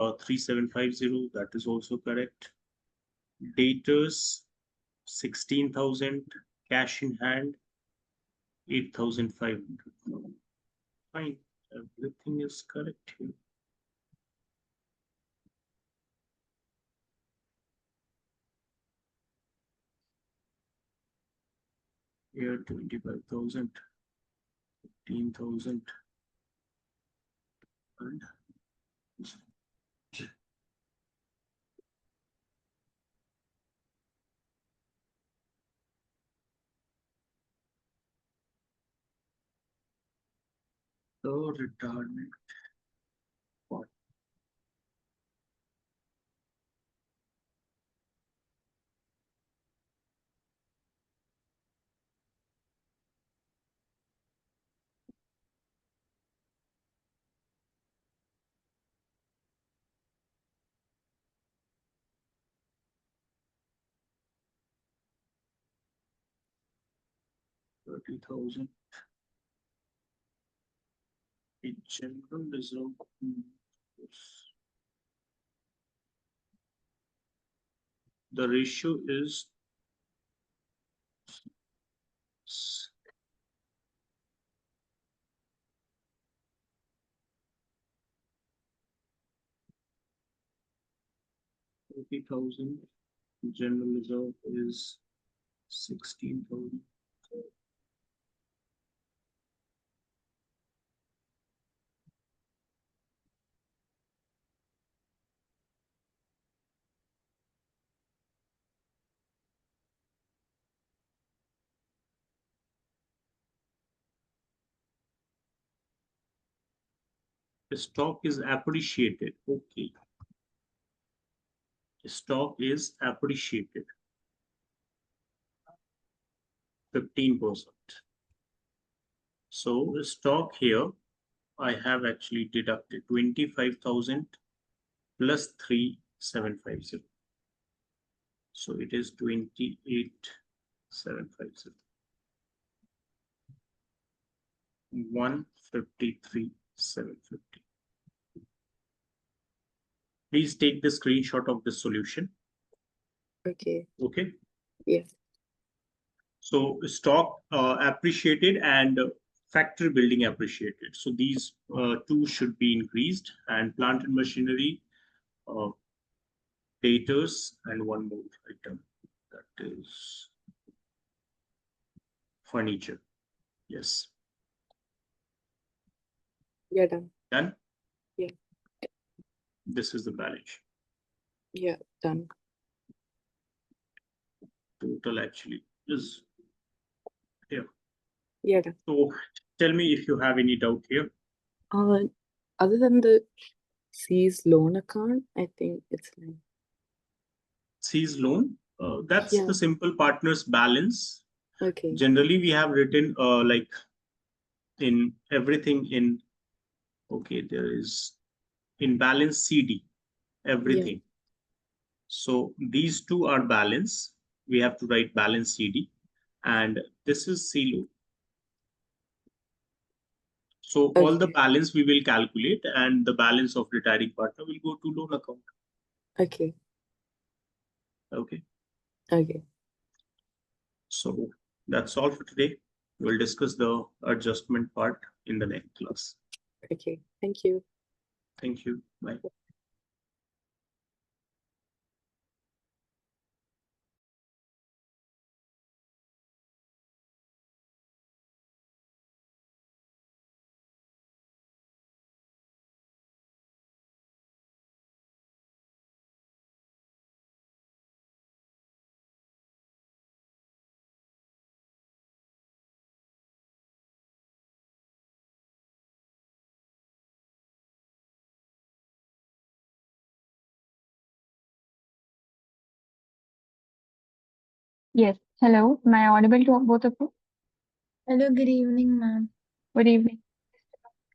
3750, that is also correct. Daters 16,000, cash in hand 8,500. Fine, everything is correct here. Here 25,000, 15,000, and the retirement part. $30,000 in general reserve. Yes. The ratio is 30,000. General reserve is 16,000. The stock is appreciated. Okay. The stock is appreciated 15%. So the stock here, I have actually deducted 25,000 plus 3,750. So it is 28,750. 153,750. Please take the screenshot of the solution. Okay. Okay. Yes. So stock appreciated and factory building appreciated. So these two should be increased, and plant and machinery, daters, and one more item, that is furniture. Yes. Yeah, done. Done? Yeah. This is the balance. Yeah, done. Total actually is here. Yeah, done. So tell me if you have any doubt here. Other than the C's loan account, I think it's like C's loan, that's yeah. the simple partners balance. Okay. Generally, we have written like in everything in, okay, there is in balance CD, everything. Yeah. So these two are balance. We have to write balance CD, and this is C loan. So all the Okay. balance we will calculate, and the balance of retiring partner will go to loan account. Okay. Okay. Okay. So that's all for today. We'll discuss the adjustment part in the next class. Okay. Thank you. Thank you. Bye. Yes. Hello. Am I audible to both of you? Hello, good evening, ma'am. Good evening.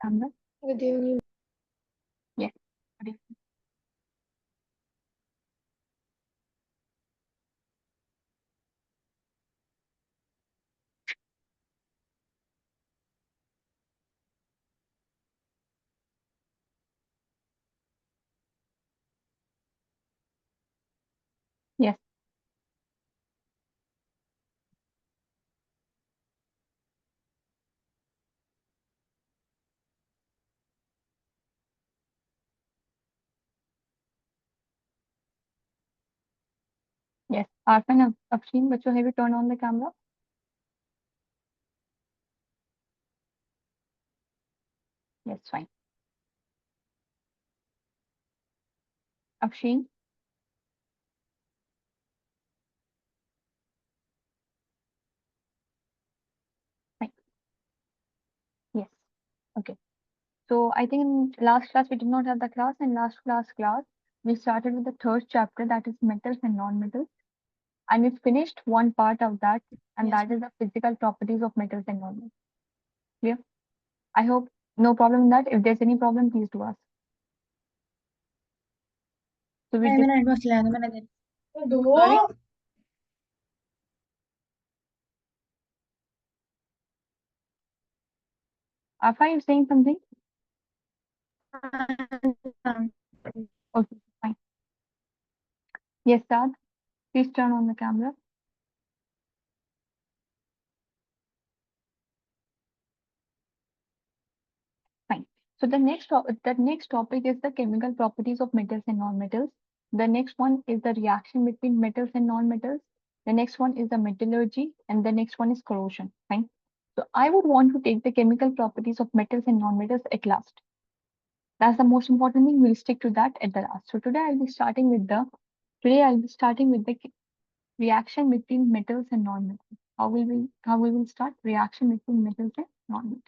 Camera. Good evening. Yes. Good evening. Yes. Arfan, Afshin, बच्चों, have you turned on the camera? Yes, fine. Afshin, fine. Yes. Okay. So I think in last class we did not have the class, and last class we started with the third chapter, that is metals and non-metals, and we finished one part of that, and Yes, that is the physical properties of metals and non-metals. Clear? I hope no problem in that. If there's any problem, please do ask. So we did. Sorry, Afa, you saying something? Okay, fine. Yes, Sad, please turn on the camera. Fine. So the next topic is the chemical properties of metals and non-metals. The next one is the reaction between metals and non-metals. The next one is the metallurgy, and the next one is corrosion. Fine. So I would want to take the chemical properties of metals and non-metals at last. That's the most important thing. We'll stick to that at the last. So today I'll be starting with the reaction between metals and non-metals. How we will start reaction between metals and non-metals.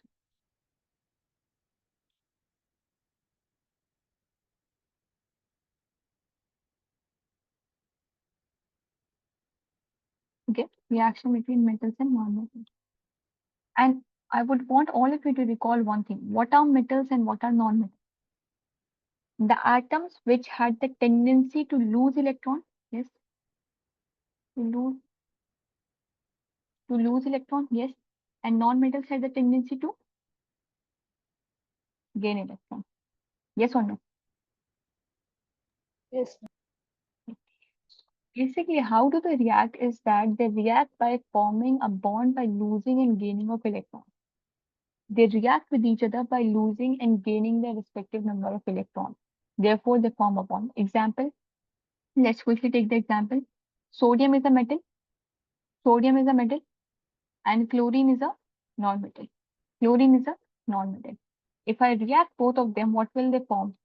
Okay, reaction between metals and non-metals. And I would want all of you to recall one thing. What are metals and what are non-metals? The atoms which had the tendency to lose electron, yes, to lose electron, yes, and non-metals had the tendency to gain electron. Yes or no? yes, Basically, how do they react is that they react by forming a bond by losing and gaining of electrons. They react with each other by losing and gaining their respective number of electrons. Therefore, they form a bond. Example, let's quickly take the example. Sodium is a metal, sodium is a metal, and chlorine is a non-metal. Chlorine is a non-metal. If I react both of them, what will they form?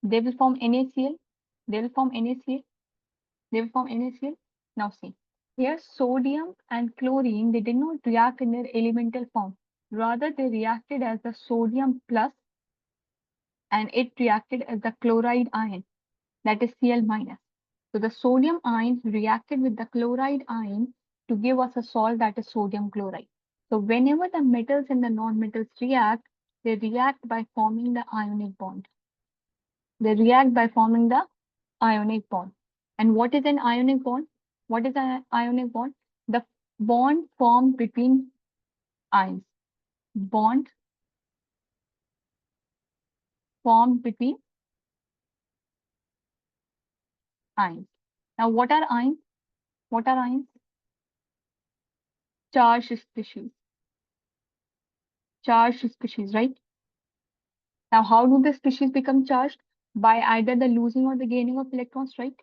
They will form NaCl. They will form NaCl. They will form NaCl. Now see, here sodium and chlorine, they did not react in their elemental form. Rather, they reacted as the sodium plus, and it reacted as the chloride ion, that is Cl minus. So the sodium ions reacted with the chloride ion to give us a salt, that is sodium chloride. So whenever the metals and the non-metals react, they react by forming the ionic bond. They react by forming the ionic bond. And what is an ionic bond? What is an ionic bond? The bond formed between ions. Bond formed between ions. Now, what are ions? What are ions? Charged species. Charged species, right? Now, how do the species become charged? By either the losing or the gaining of electrons, right?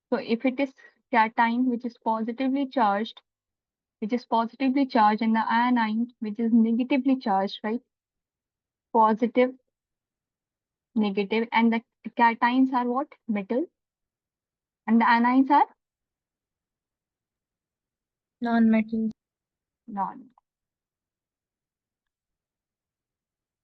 So if it is cation, which is positively charged, and the anion, which is negatively charged, right? Positive, negative, and the cations are what? Metal, and the anions are non-metal. non.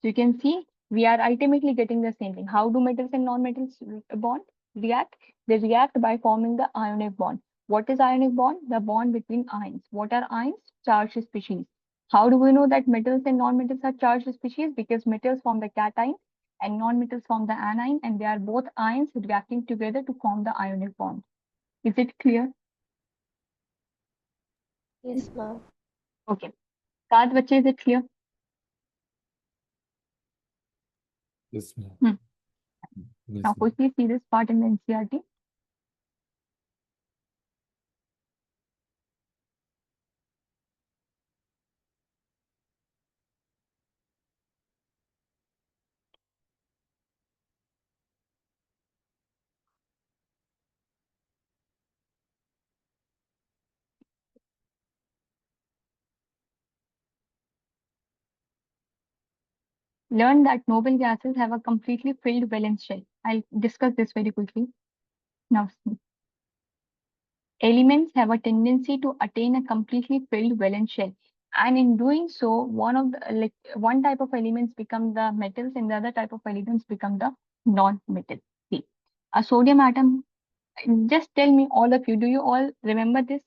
So you can see we are ultimately getting the same thing. How do metals and non-metals bond react? They react by forming the ionic bond. What is ionic bond? The bond between ions. What are ions? Charged species. How do we know that metals and non-metals are charged species? Because metals form the cation and non-metals form the anion, and they are both ions reacting together to form the ionic bond. Is it clear? Yes, ma'am. Okay. Saad bache, is it clear? Yes, ma'am. Hmm. Yes, Now ma'am. quickly see this part in the NCERT. learned that noble gases have a completely filled valence shell. I'll discuss this very quickly. Now, elements have a tendency to attain a completely filled valence shell. And in doing so, one type of elements become the metals and the other type of elements become the non-metal. See, a sodium atom, just tell me all of you, do you all remember this?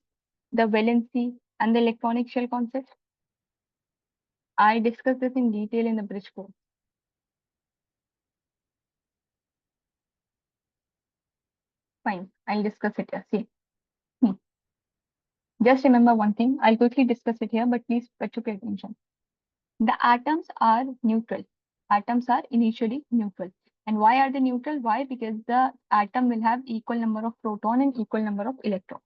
The valency and the electronic shell concept? I discussed this in detail in the bridge course. Fine, I'll discuss it here. See, just remember one thing. I'll quickly discuss it here, but please try to pay attention. The atoms are neutral. Atoms are initially neutral. And why are they neutral? Why? Because the atom will have equal number of proton and equal number of electron.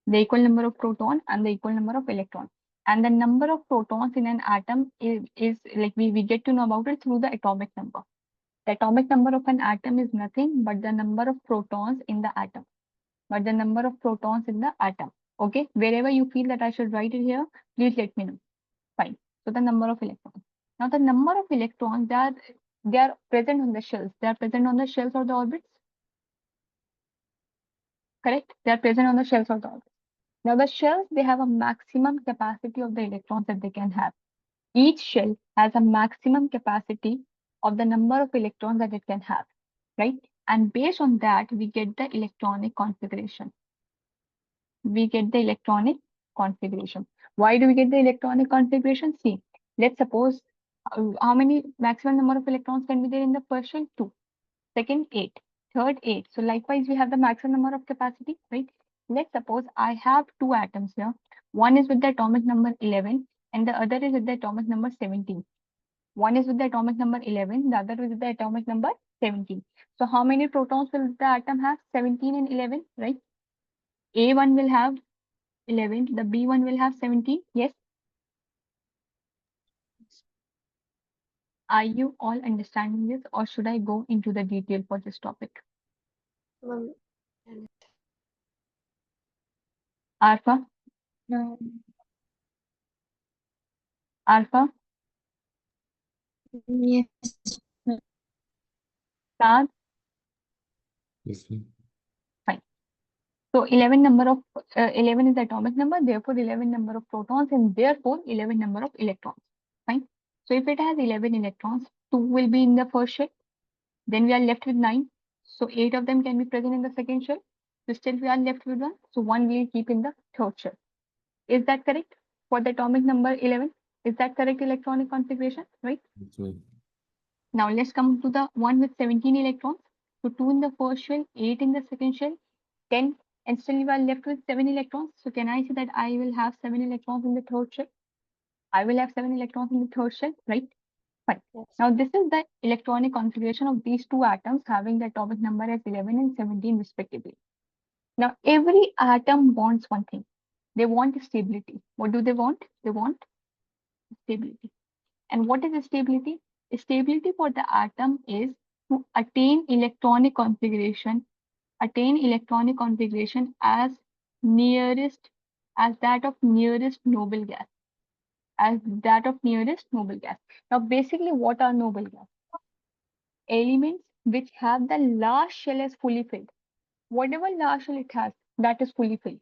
The equal number of proton and the equal number of electron. And the number of protons in an atom is like we get to know about it through the atomic number. The atomic number of an atom is nothing but the number of protons in the atom. Okay, wherever you feel that I should write it here, please let me know. Fine. So the number of electrons. Now the number of electrons, they are present on the shells. They are present on the shells or the orbits. Correct? They are present on the shells or the orbits. Now the shells, they have a maximum capacity of the electrons that they can have. Each shell has a maximum capacity of the number of electrons that it can have, right? And based on that, we get the electronic configuration. Why do we get the electronic configuration? See, let's suppose how many maximum number of electrons can be there in the first shell? 2. Second, 8. Third, 8. So likewise, we have the maximum number of capacity, right? Let's suppose I have 2 atoms here. One is with the atomic number 11 and the other is with the atomic number 17. One is with the atomic number 11, the other is with the atomic number 17. So how many protons will the atom have? 17 and 11, right? A1 will have 11, the B1 will have 17, yes? Are you all understanding this or should I go into the detail for this topic? Ma'am, Alpha? no. Alpha? Yes. Saad? Yes, ma'am. So 11 number of 11 is the atomic number, therefore 11 number of protons and therefore 11 number of electrons. Fine. So if it has 11 electrons, 2 will be in the first shell. Then we are left with 9. So 8 of them can be present in the second shell. So still we are left with 1. So 1 we'll keep in the third shell. Is that correct? For the atomic number 11, is that correct electronic configuration, right? Yes, ma'am. Now let's come to the one with 17 electrons. So 2 in the first shell, 8 in the second shell, 10, and still you are left with 7 electrons. So can I say that I will have 7 electrons in the third shell? I will have 7 electrons in the third shell, right? Fine. Yes. Now this is the electronic configuration of these two atoms having the atomic number as 11 and 17 respectively. Now every atom wants one thing. They want stability. What do they want? They want stability. And what is stability? Stability for the atom is to attain electronic configuration as nearest as that of nearest noble gas. Now basically what are noble gas? Elements which have the last shell as fully filled. Whatever last shell it has, that is fully filled.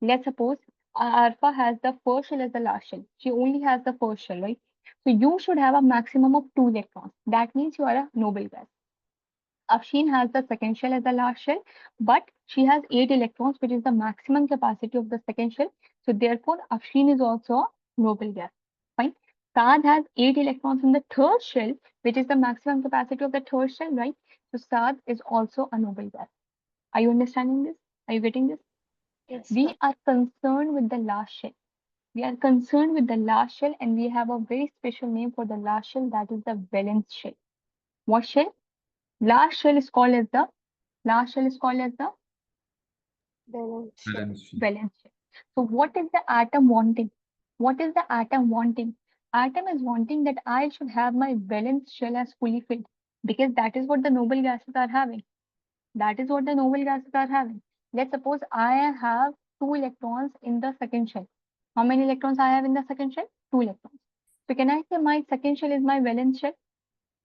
Let's suppose alpha has the first shell as the last shell. She only has the first shell, right? So you should have a maximum of 2 electrons. That means you are a noble gas. Afshin has the second shell as the last shell, but she has 8 electrons, which is the maximum capacity of the second shell. So therefore, Afshin is also a noble gas. Fine. Saad has 8 electrons in the third shell, which is the maximum capacity of the third shell, right? So Saad is also a noble gas. Are you understanding this? Are you getting this? Yes. We are concerned with the last shell. And we have a very special name for the last shell, that is the valence shell. What shell? Last shell is called as the Balance. Balance sheet. valence shell. So what is the atom wanting? Atom is wanting that I should have my valence shell as fully filled, because that is what the noble gases are having. Let's suppose I have 2 electrons in the second shell. How many electrons I have in the second shell? 2 electrons. So can I say my second shell is my valence shell?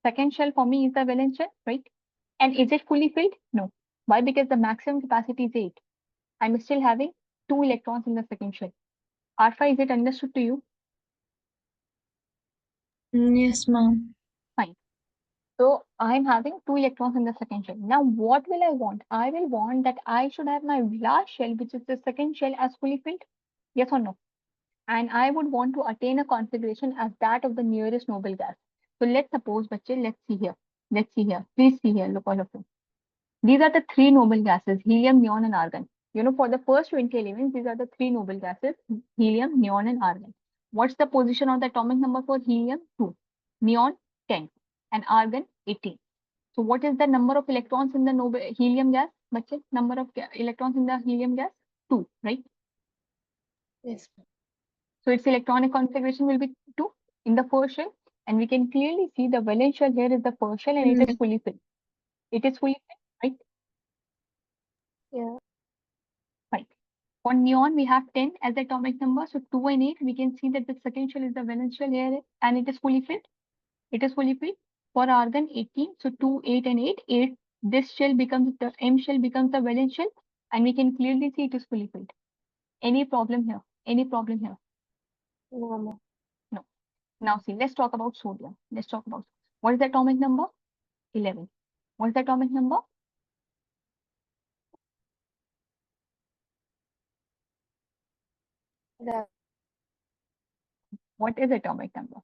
Second shell for me is the valence shell, right? And is it fully filled? No. Why? Because the maximum capacity is 8. I'm still having 2 electrons in the second shell. Alpha, is it understood to you? Yes, ma'am. Fine. So I'm having 2 electrons in the second shell. Now what will I want? I will want that I should have my last shell, which is the second shell, as fully filled. Yes or no? And I would want to attain a configuration as that of the nearest noble gas. So let's suppose, bache, let's see here. Let's see here. Please see here, look all of you. These are the 3 noble gases, helium, neon, and argon. You know, for the first 20 elements, these are the 3 noble gases, helium, neon, and argon. What's the position of the atomic number for helium? 2. Neon, 10. And argon, 18. So what is the number of electrons in the noble helium gas? Bache, number of electrons in the helium gas? 2, right? Yes, ma'am. So its electronic configuration will be 2 in the first shell. And we can clearly see the valence shell here is the first shell and it is fully filled. It is fully filled, right? Yeah. Right. For neon, we have 10 as the atomic number. So 2 and 8, we can see that the second shell is the valence shell here and it is fully filled. It is fully filled. For argon, 18. So 2, 8 and 8. 8. This shell becomes the M shell becomes the valence shell and we can clearly see it is fully filled. Any problem here? Any problem here? No, ma'am. No. Now see, let's talk about sodium. Let's talk about what is the atomic number? 11. What is the atomic number? That What is atomic number?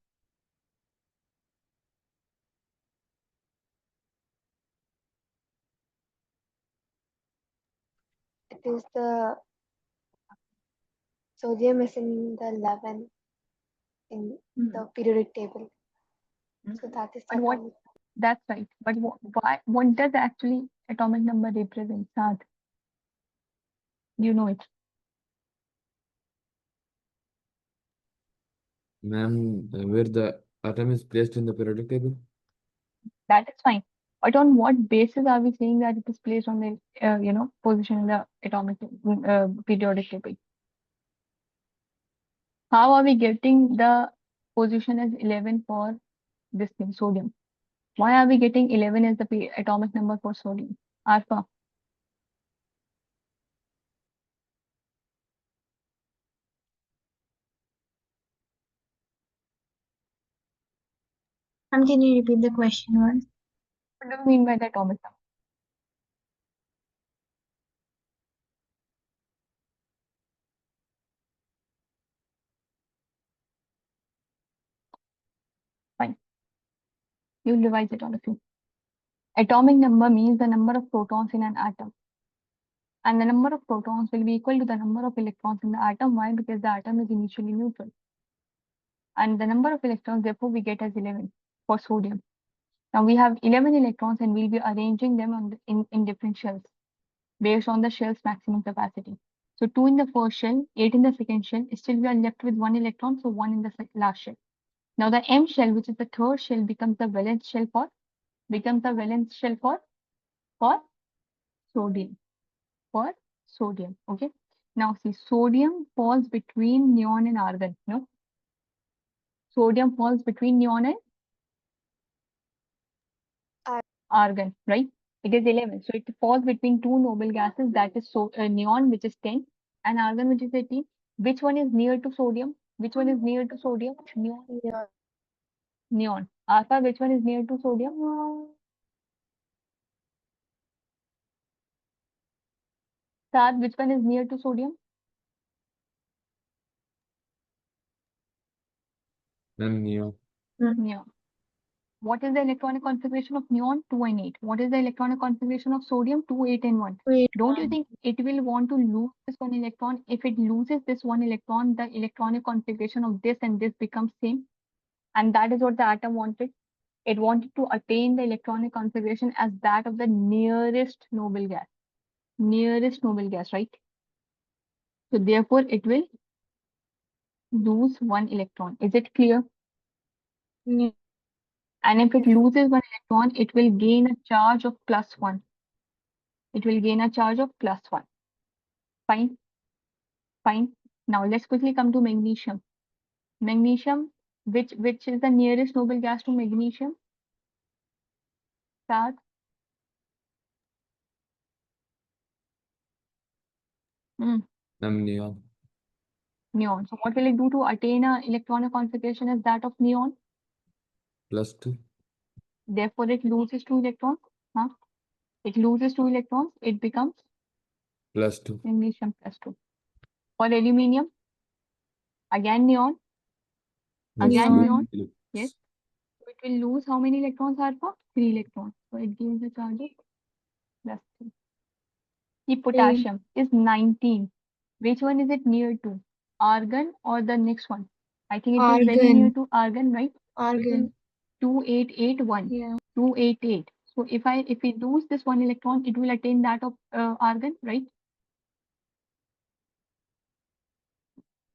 it is the sodium is in the 11 in the periodic table. Mhm. So that is the But what? atomic. That's right. But why? What does actually atomic number represent? Saad, you know it. Ma'am, where the atom is placed in the periodic table? That is fine. But on what basis are we saying that it is placed on the position in the atomic periodic table? How are we getting the position as 11 for this thing, sodium? Why are we getting 11 as the atomic number for sodium? Alpha. Can you repeat the question once? What do you mean by the atomic number? Fine. You'll revise it all of you. Atomic number means the number of protons in an atom. And the number of protons will be equal to the number of electrons in the atom. Why? Because the atom is initially neutral. And the number of electrons, therefore, we get as 11 for sodium. Now we have 11 electrons and we'll be arranging them on in different shells based on the shell's maximum capacity. So 2 in the first shell, 8 in the second shell, still we are left with 1 electron, so 1 in the last shell. Now the M shell, which is the third shell, becomes the valence shell for sodium. For sodium. Okay. Now see, sodium falls between neon and argon. No, sodium falls between neon and argon, right? It is 11. So it falls between 2 noble gases, that is neon, which is 10, and argon, which is 18. Which one is near to sodium? Which one is near to sodium? Neon. Yeah. Neon. Alpha, which one is near to sodium? Saad, which one is near to sodium? Ma'am, neon. Neon. What is the electronic configuration of neon? 2 and 8. What is the electronic configuration of sodium? 2, 8, and 1. Wait, Don't you think it will want to lose this one electron? If it loses this one electron, the electronic configuration of this and this becomes same. And that is what the atom wanted. It wanted to attain the electronic configuration as that of the nearest noble gas. Nearest noble gas, right? So therefore, it will lose 1 electron. Is it clear? Yeah. And if it loses 1 electron, it will gain a charge of +1. It will gain a charge of +1. Fine. Fine. Now let's quickly come to magnesium. Magnesium, which is the nearest noble gas to magnesium? start. Neon. Neon. So what will it do to attain a electronic configuration as that of neon? +2. Therefore, it loses 2 electrons. Huh? It loses 2 electrons. It becomes +2. magnesium +2. For aluminium, again neon. Again neon. Yes. So it will lose how many electrons, Harpa? 3 electrons. So it gives a charge of +3. The potassium is 19. Which one is it near to? Argon or the next one? I think it is very near to argon, right? Argon. 2881. Yeah. 288. So if we lose this 1 electron, it will attain that of argon, right?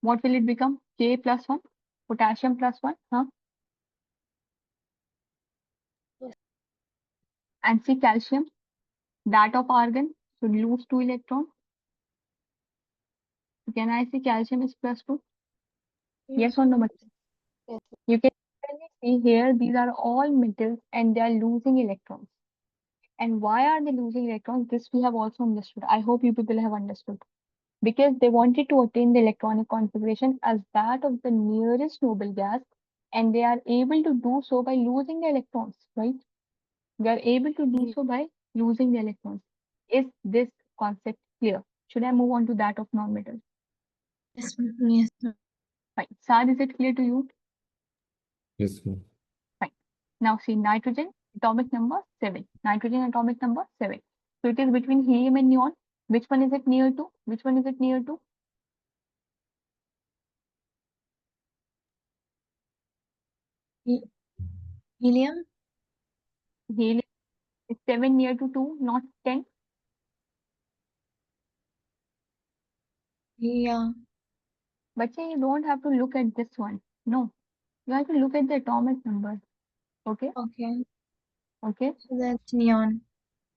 What will it become? K plus 1, potassium plus 1, huh? Yes. And see calcium, that of argon should lose 2 electrons. Can I see calcium is +2? Yes or no? Yes. You can clearly see here, these are all metals and they are losing electrons. And why are they losing electrons? This we have also understood. I hope you people have understood. Because they wanted to attain the electronic configuration as that of the nearest noble gas, and they are able to do so by losing the electrons, right? They are able to do so by losing the electrons. Is this concept clear? Should I move on to that of non-metals? Yes. Yes. Fine. Sad, is it clear to you? Yes, ma'am. Fine. Now see nitrogen, atomic number 7. Nitrogen atomic number 7. So it is between helium and neon. Which one is it near to? Which one is it near to? Helium. Helium is 7 near to 2, not 10. Yeah. But you don't have to look at this one. No, you have to look at the atomic number. Okay? Okay. Okay? So that's neon.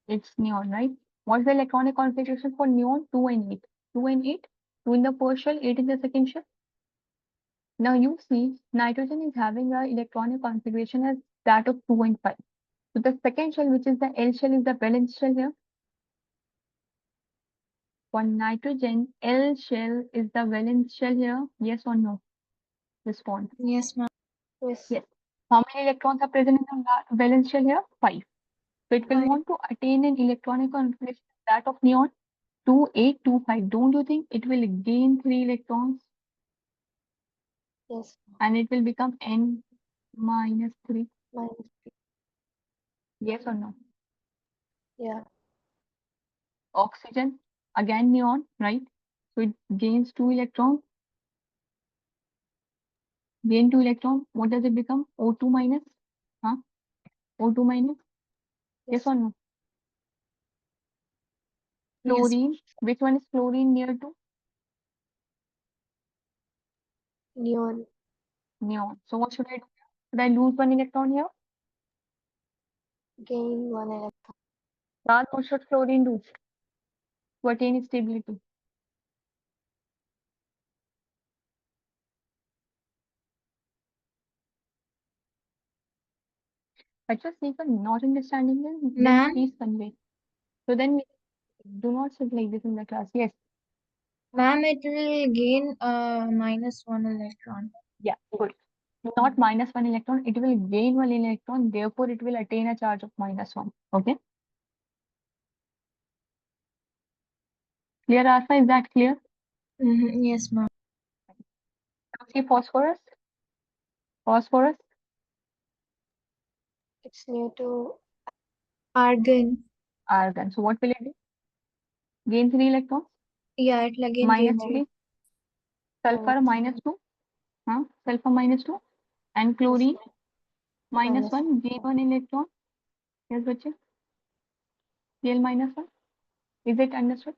It's neon, right? What's the electronic configuration for neon? 2 and 8. 2 and 8. 2 in the first shell, 8 in the second shell. Now you see, nitrogen is having an electronic configuration as that of 2 and 5. So the second shell, which is the L shell, is the valence shell here. For nitrogen, L shell is the valence shell here. Yes or no? Respond. Yes, ma'am. Yes. Yes. How many electrons are present in the valence shell here? 5. So it will Five. want to attain an electronic configuration that of neon 2825. Don't you think it will gain 3 electrons Yes. and it will become N minus 3? Minus. Yes or no? Yeah. Oxygen, again neon, right? So it gains 2 electrons. Gain 2 electrons. What does it become? O2 minus? Huh? O2 minus? Yes or no? Yes. Fluorine. Which one is fluorine near to? Neon. Neon. So what should I do? Should I lose 1 electron here? Gain 1 electron. Raj, what should fluorine do to attain stability? But just if I'm not understanding this, then Ma'am? please convey. So then we do not sit like this in the class. Yes. Ma'am, it will gain -1 electron. Yeah, good. Not minus 1 electron, it will gain 1 electron, therefore it will attain a charge of -1. Okay. Clear, Alpha? Is that clear? Yes, ma'am. Now see phosphorus. Phosphorus, It's near to argon. argon. So what will it do? Gain 3 electrons, Yeah, it will again minus gain 3. Sulfur, -2. Huh? Sulfur, -2. And chlorine, Minus -1. Gain 1 electron. Yes, bache. Cl -1. Is it understood?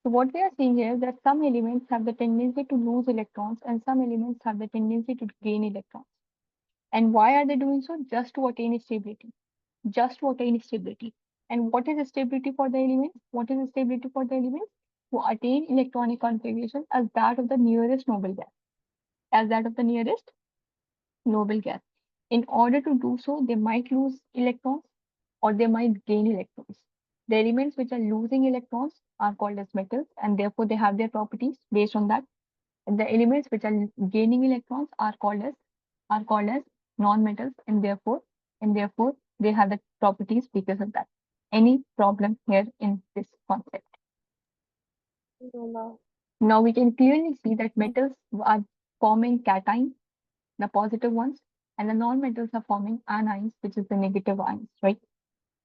So what we are seeing here is that some elements have the tendency to lose electrons and some elements have the tendency to gain electrons. And why are they doing so? Just to attain stability. Just to attain stability. And what is stability for the elements? What is stability for the elements? To attain electronic configuration as that of the nearest noble gas. As that of the nearest noble gas. In order to do so, they might lose electrons or they might gain electrons. The elements which are losing electrons are called as metals, and therefore they have their properties based on that. And the elements which are gaining electrons are called as non-metals, and therefore they have the properties because of that. Any problem here in this concept? No. Now we can clearly see that metals are forming cations, the positive ones, and the non-metals are forming anions, which is the negative ions, right?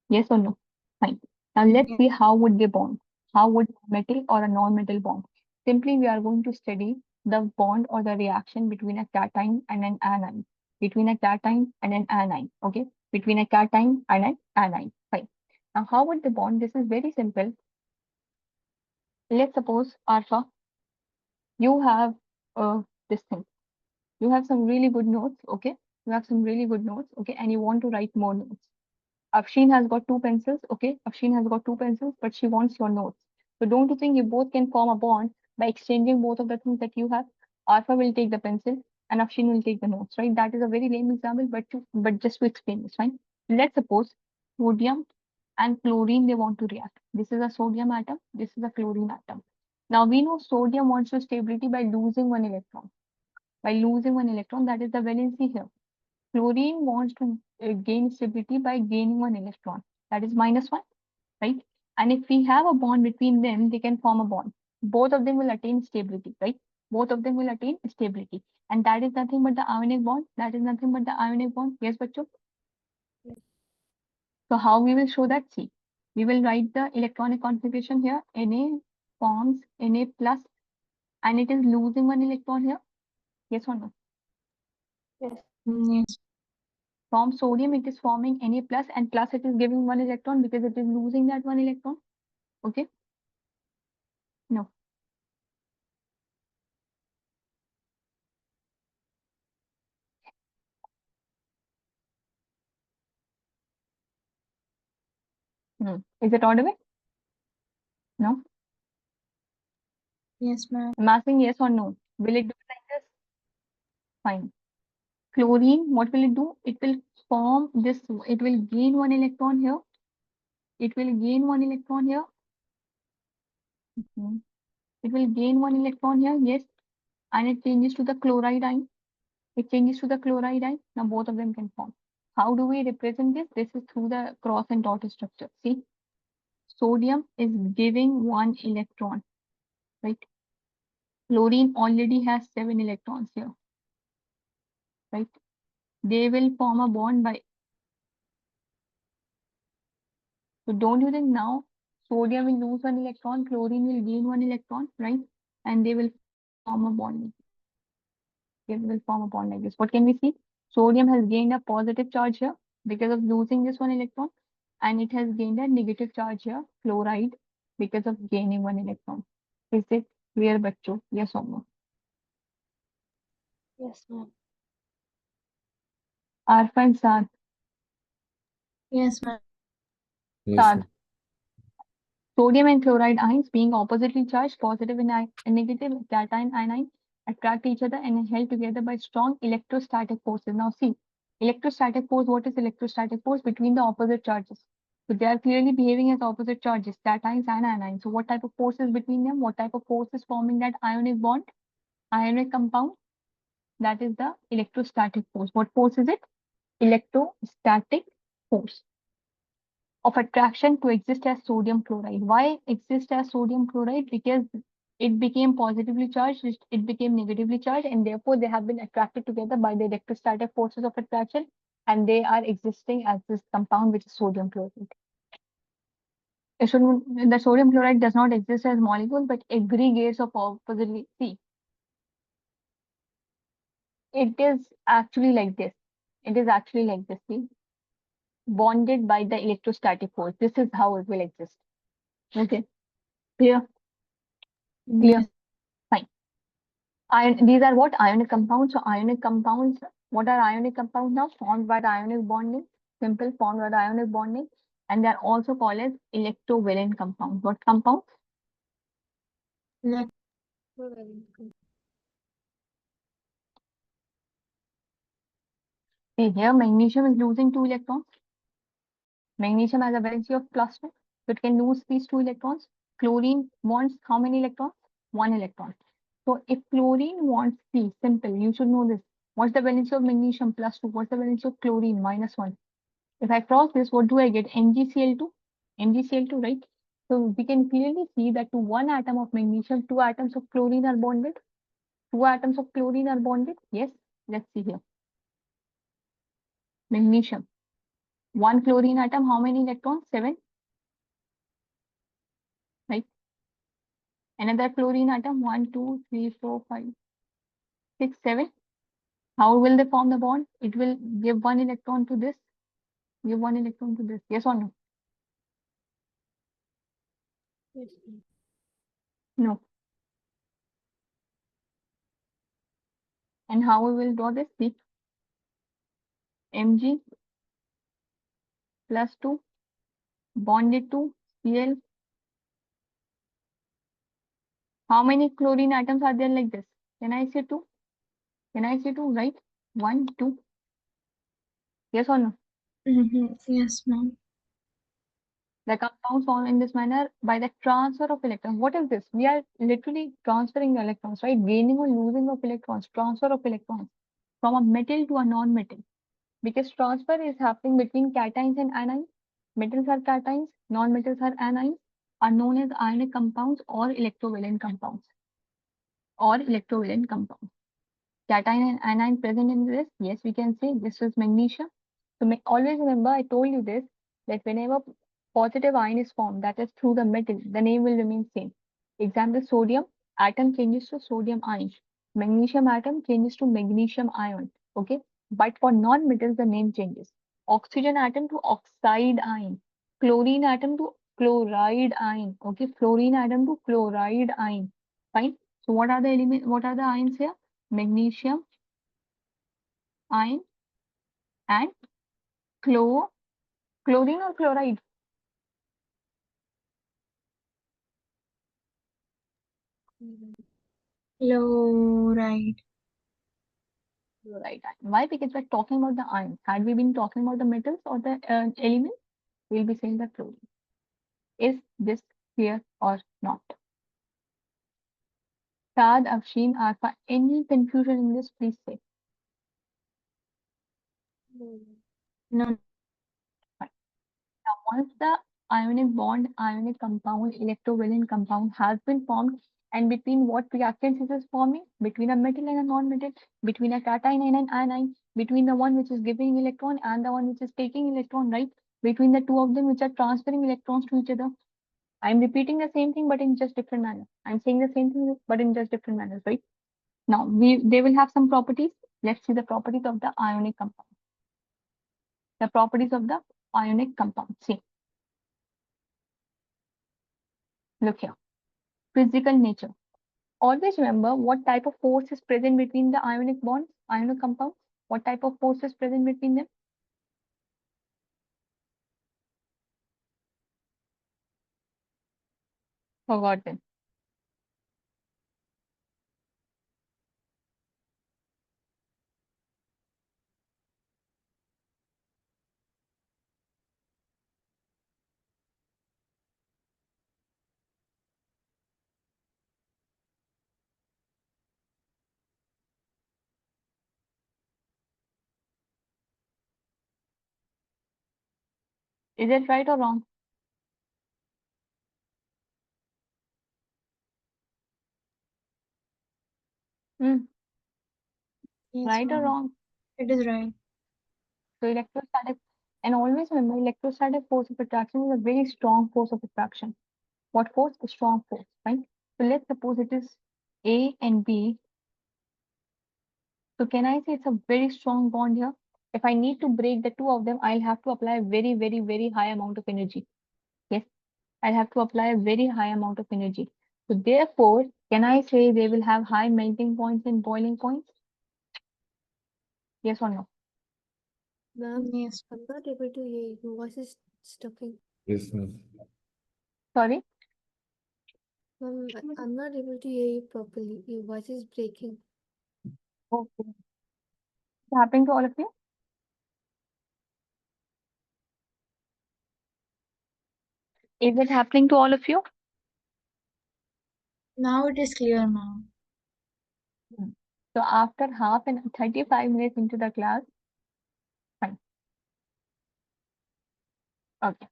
Yes or no? Fine. Now let's see how would they bond. How would metal or a non-metal bond? Simply, we are going to study the bond or the reaction between a cation and an anion. Between a cation and an anion, okay? Between a cation and an anion. Fine. Now, how would they bond? This is very simple. Let's suppose, Arfa, you have this thing. You have some really good notes, okay? You have some really good notes, okay? And you want to write more notes. Afshin has got 2 pencils, okay? Afshin has got 2 pencils, but she wants your notes. So don't you think you both can form a bond by exchanging both of the things that you have? Arfa will take the pencil and Afshin will take the notes, right? That is a very lame example, but just to explain this, fine? Let's suppose sodium and chlorine, they want to react. This is a sodium atom, this is a chlorine atom. Now we know sodium wants to stability by losing one electron. By losing one electron, that is the valency here. Chlorine wants to gain stability by gaining one electron. That is -1, right? And if we have a bond between them, they can form a bond. Both of them will attain stability, right? Both of them will attain stability. And that is nothing but the ionic bond. That is nothing but the ionic bond. Yes, Bacho? So how we will show that? See, we will write the electronic configuration here. Na forms Na plus, and it is losing one electron here. Yes or no? Yes. Yes. From sodium, it is forming Na plus, and plus it is giving one electron because it is losing that one electron. Okay? No. Is it audible? No. Yes, ma'am. I'm asking yes or no. Will it do like this? Fine. Chlorine, what will it do? It will form this, it will gain one electron here. It will gain one electron here. It will gain one electron here, yes. And it changes to the chloride ion. It changes to the chloride ion. Now both of them can form. How do we represent this? This is through the cross and dot structure. See, sodium is giving one electron, right? Chlorine already has 7 electrons here, right? They will form a bond by. So don't you think now sodium will lose one electron, chlorine will gain one electron, right? And they will form a bond. They will form a bond like this. What can we see? Sodium has gained a positive charge here because of losing this one electron, and it has gained a negative charge here, chloride, because of gaining one electron. Is it clear, bachcho? Yes or no? Yes, ma'am. Arfa and Saad. Yes, ma'am. Yes, Saad. ma'am. Sodium and chloride ions being oppositely charged, positive and negative cation anion, attract each other and are held together by strong electrostatic forces. Now see, electrostatic force, what is electrostatic force? Between the opposite charges. So they are clearly behaving as opposite charges, cations and anions. So what type of force is between them? What type of force is forming that ionic bond, ionic compound? That is the electrostatic force. What force is it? Electrostatic force of attraction to exist as sodium chloride. Why exist as sodium chloride? Because it became positively charged, it became negatively charged, and therefore they have been attracted together by the electrostatic forces of attraction, and they are existing as this compound, which is sodium chloride. The sodium chloride does not exist as molecules, but aggregates of oppositely. See, it is actually like this. It is actually like this. See, bonded by the electrostatic force. This is how it will exist. Okay, clear? Clear? Yes. Fine. These are what? Ionic compounds. So ionic compounds, what are ionic compounds now? Formed by the ionic bonding. Simple, formed by the ionic bonding. And they are also called as electrovalent compounds. What compounds? Lect. See here, magnesium is losing 2 electrons. Magnesium has a valency of +2, so it can lose these 2 electrons. Chlorine wants how many electrons? 1 electron. So if chlorine wants 3, simple, you should know this. What's the valency of magnesium? +2. What's the valency of chlorine? -1. If I cross this, what do I get? MgCl2. MgCl2, right? So we can clearly see that to one atom of magnesium, 2 atoms of chlorine are bonded. 2 atoms of chlorine are bonded. Yes, let's see here. Magnesium. 1 chlorine atom, how many electrons? 7. Right? Another chlorine atom, 1, 2, 3, 4, 5, 6, 7. How will they form the bond? It will give 1 electron to this, give 1 electron to this. Yes or no? Yes. No. And how we will draw this? See, Mg +2 bonded to Cl. How many chlorine atoms are there like this? Can I say 2? Can I say 2, right? 1, 2. Yes or no? Yes, ma'am. The compounds formed in this manner by the transfer of electrons. What is this? We are literally transferring the electrons, right? Gaining or losing of electrons, transfer of electrons from a metal to a non-metal. Because transfer is happening between cations and anions. Metals are cations, non-metals are anions, are known as ionic compounds or electrovalent compounds. Cation and anion present in this, yes, we can say this is magnesium. So always remember, I told you this, that whenever positive ion is formed, that is through the metal, the name will remain same. Example, sodium atom changes to sodium ion. Magnesium atom changes to magnesium ion. Okay, but for non-metals, the name changes. Oxygen atom to oxide ion. Chlorine atom to chloride ion. Okay, fluorine atom to chloride ion. Fine. So what are the elements? What are the ions here? Magnesium ion and chlorine or chloride? Chloride. Chloride ion. Why? Because we're talking about the ions. Had we been talking about the metals or the elements, we'll be saying the chlorine. Is this clear or not? Tad, Afshin, Arfa, any confusion in this, please say. No. Now, once the ionic bond, ionic compound, electrovalent compound has been formed, and between what reactants is this forming? Between a metal and a non-metal, between a cation and an anion, between the one which is giving electron and the one which is taking electron, right? Between the two of them which are transferring electrons to each other. I'm repeating the same thing but in just different manner. I'm saying the same thing but in just different manners, right? Now, they will have some properties. Let's see the properties of the ionic compound. The properties of the ionic compound. See. Look here. Physical nature. Always remember what type of force is present between the ionic bonds, ionic compounds. What type of force is present between them? Forgotten. Is it right or wrong? Hmm. Yes, Right or ma'am. wrong? It is right. So electrostatic, and always remember electrostatic force of attraction is a very strong force of attraction. What force? A strong force, right? So let's suppose it is A and B. So can I say it's a very strong bond here? If I need to break the two of them, I'll have to apply a very, very, very high amount of energy. Yes, I'll have to apply a very high amount of energy. So therefore, can I say they will have high melting points and boiling points? Yes or no? Ma'am, yes. I'm not able to hear you. Your voice is stucking. Yes, ma'am. Sorry? Ma'am, I'm not able to hear you properly. Your voice is breaking. Okay. It's happening to all of you? Yes, ma'am. Okay. So let's suppose it is A and B. So electrostatic force of attraction is a very strong force of attraction. What force? A strong force, right? So electrostatic force of attraction is a very strong force of attraction. So let's suppose it is A and B. So can I say it's a very strong bond here? If I need to break the two of them, I'll have to apply a very high amount of energy. Yes, I'll have to apply a very high amount of energy. So therefore, can I say they will have high melting points and boiling points? Yes or no? Ma'am, I'm not able to hear you properly. Your voice is breaking. Okay. It's happening to all of you? Is it happening to all of you? Now it is clear, ma'am. So after half and 35 minutes into the class, fine. Okay.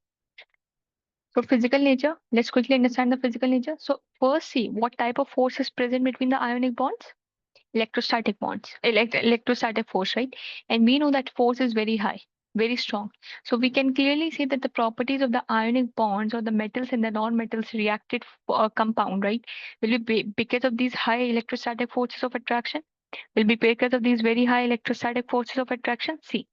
So physical nature, let's quickly understand the physical nature. So first see what type of force is present between the ionic bonds. Electrostatic bonds, electrostatic force, right? And we know that force is very high, very strong. So we can clearly see that the properties of the ionic bonds or the metals and the non-metals reacted compound, right, will be because of these high electrostatic forces of attraction, will be because of these very high electrostatic forces of attraction. See,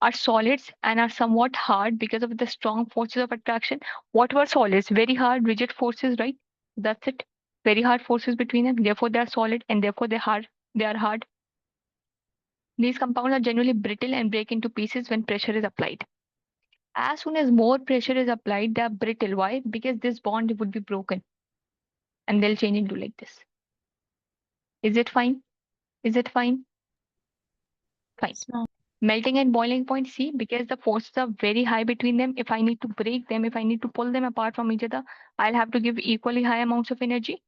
are solids and are somewhat hard because of the strong forces of attraction. What were solids? Very hard, rigid forces, right? That's it. Very hard forces between them. Therefore, they are solid and therefore they hard. They are hard. These compounds are generally brittle and break into pieces when pressure is applied. As soon as more pressure is applied, they are brittle. Why? Because this bond would be broken and they'll change into like this. Is it fine? Is it fine? Fine. Yes, ma'am. Melting and boiling point, see, because the forces are very high between them, if I need to break them, if I need to pull them apart from each other, I'll have to give equally high amounts of energy.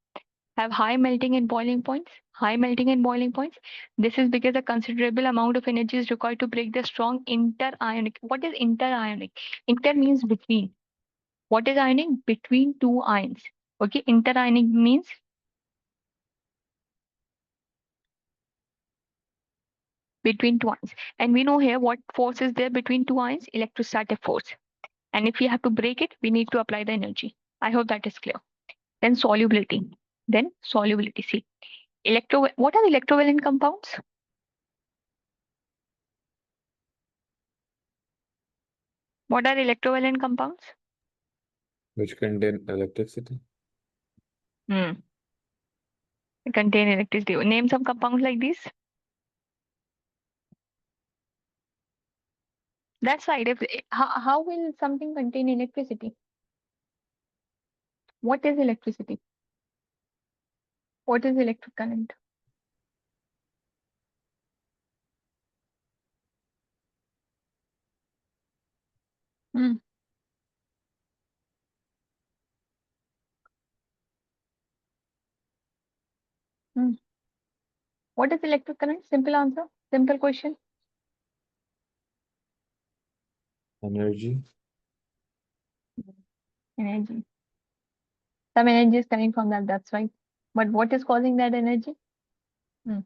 Have high melting and boiling points. High melting and boiling points. This is because a considerable amount of energy is required to break the strong inter-ionic. What is inter-ionic? Inter means between. What is ionic? Between two ions. Okay, inter-ionic means between two ions. And we know here what force is there between two ions? Electrostatic force. And if we have to break it, we need to apply the energy. I hope that is clear. Then solubility. Then solubility. See, what are electrovalent compounds? What are electrovalent compounds? Which contain electricity. Hmm. Contain electricity. Name some compounds like these. That's right. How will something contain electricity? What is electricity? What is electric current? Hmm. Hmm. What is electric current? Simple answer. Simple question. Energy. Energy. Some energy is coming from that. That's right. But what is causing that energy? Hmm.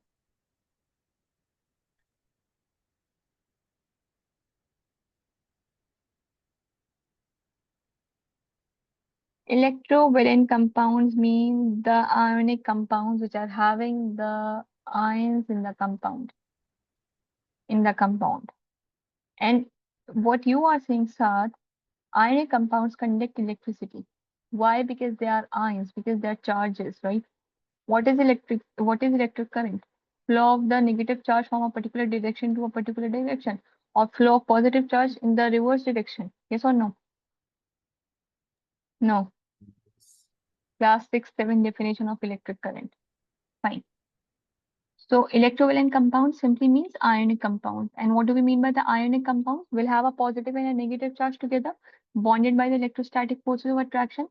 Electrovalent compounds mean the ionic compounds which are having the ions in the compound. And what you are saying, Saad, ionic compounds conduct electricity. Why? Because they are ions, because they are charges, right? What is electric current? Flow of the negative charge from a particular direction to a particular direction, or flow of positive charge in the reverse direction. Yes or no? No. Class 6, 7 definition of electric current. Fine. So electrovalent compound simply means ionic compounds. And what do we mean by the ionic compounds? Will have a positive and a negative charge together, bonded by the electrostatic forces of attraction,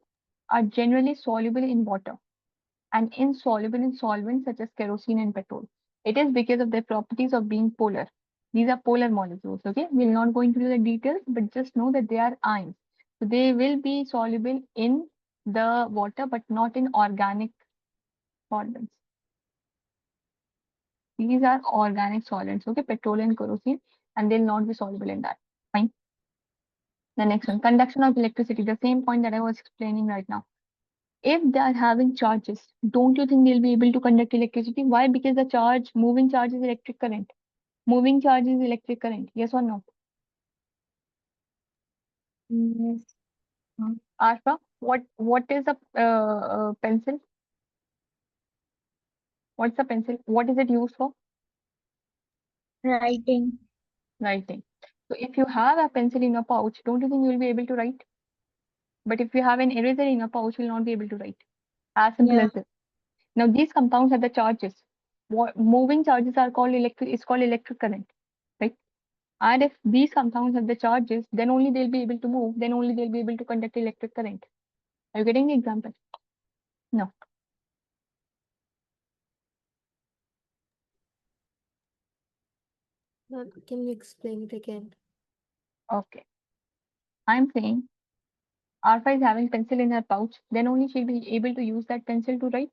are generally soluble in water and insoluble in solvents such as kerosene and petrol. It is because of their properties of being polar. These are polar molecules, okay? We'll not go into the details, but just know that they are ions. So they will be soluble in the water, but not in organic solvents. These are organic solvents, okay? Petrol and kerosene, and they'll not be soluble in that. Fine. The next one, conduction of electricity, the same point that I was explaining right now. If they are having charges, don't you think they'll be able to conduct electricity? Why? Because the charge, moving charge is electric current. Moving charge is electric current. Yes or no? Yes. Ashba, what is a pencil? What's a pencil? What is it used for? Writing. Writing. So if you have a pencil in your pouch, don't you think you'll be able to write? But if you have an eraser in your pouch, you'll not be able to write. As simple Yeah. as this. Now these compounds have the charges. What moving charges are called electric current, right? And if these compounds have the charges, then only they'll be able to move, then only they'll be able to conduct electric current. Are you getting the example? No. Ma'am, can you explain it again? Okay. I'm saying Arfa is having pencil in her pouch, then only she'll be able to use that pencil to write.